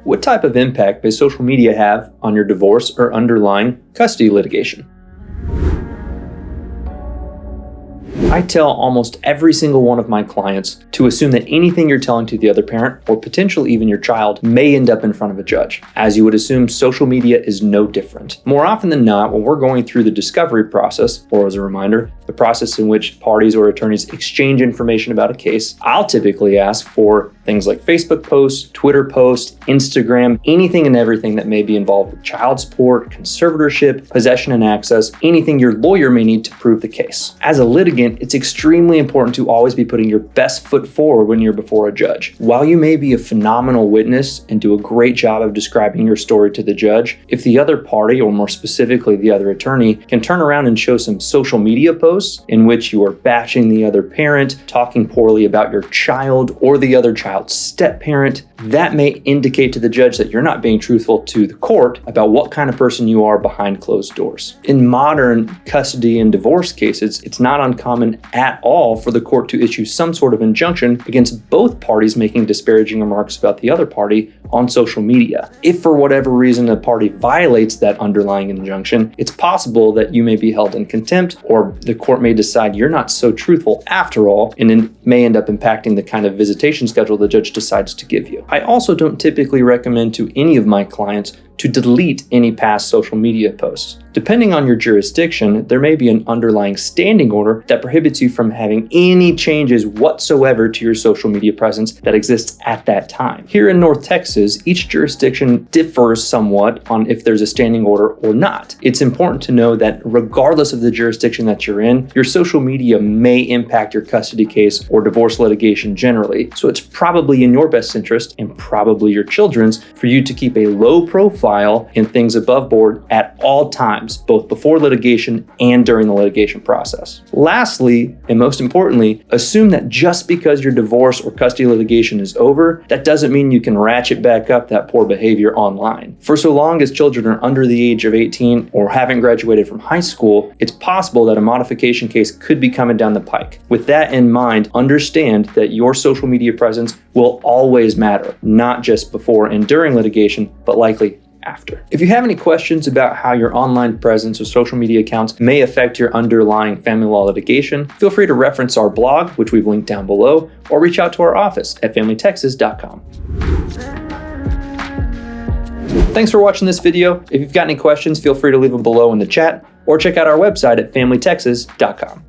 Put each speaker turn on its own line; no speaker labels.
what type of impact may social media have on your divorce or underlying custody litigation? I tell almost every single one of my clients to assume that anything you're telling to the other parent, or potentially even your child, may end up in front of a judge. As you would assume, social media is no different. More often than not, when we're going through the discovery process, or as a reminder, the process in which parties or attorneys exchange information about a case, I'll typically ask for things like Facebook posts, Twitter posts, Instagram, anything and everything that may be involved with child support, conservatorship, possession and access, anything your lawyer may need to prove the case. As a litigant, it's extremely important to always be putting your best foot forward when you're before a judge. While you may be a phenomenal witness and do a great job of describing your story to the judge, if the other party, or more specifically the other attorney, can turn around and show some social media posts in which you are bashing the other parent, talking poorly about your child or the other child's step-parent, that may indicate to the judge that you're not being truthful to the court about what kind of person you are behind closed doors. In modern custody and divorce cases, it's not uncommon at all for the court to issue some sort of injunction against both parties making disparaging remarks about the other party on social media. If for whatever reason a party violates that underlying injunction, it's possible that you may be held in contempt, or the court may decide you're not so truthful after all, and it may end up impacting the kind of visitation schedule the judge decides to give you. I also don't typically recommend to any of my clients to delete any past social media posts. Depending on your jurisdiction, there may be an underlying standing order that prohibits you from having any changes whatsoever to your social media presence that exists at that time. Here in North Texas, each jurisdiction differs somewhat on if there's a standing order or not. It's important to know that regardless of the jurisdiction that you're in, your social media may impact your custody case or divorce litigation generally. So it's probably in your best interest, and probably your children's, for you to keep a low profile and things above board at all times, both before litigation and during the litigation process. Lastly, and most importantly, assume that just because your divorce or custody litigation is over, that doesn't mean you can ratchet back up that poor behavior online. For so long as children are under the age of 18 or haven't graduated from high school, it's possible that a modification case could be coming down the pike. With that in mind, understand that your social media presence will always matter, not just before and during litigation, but likely after. If you have any questions about how your online presence or social media accounts may affect your underlying family law litigation, feel free to reference our blog, which we've linked down below, or reach out to our office at familytexas.com. Thanks for watching this video. If you've got any questions, feel free to leave them below in the chat, or check out our website at familytexas.com.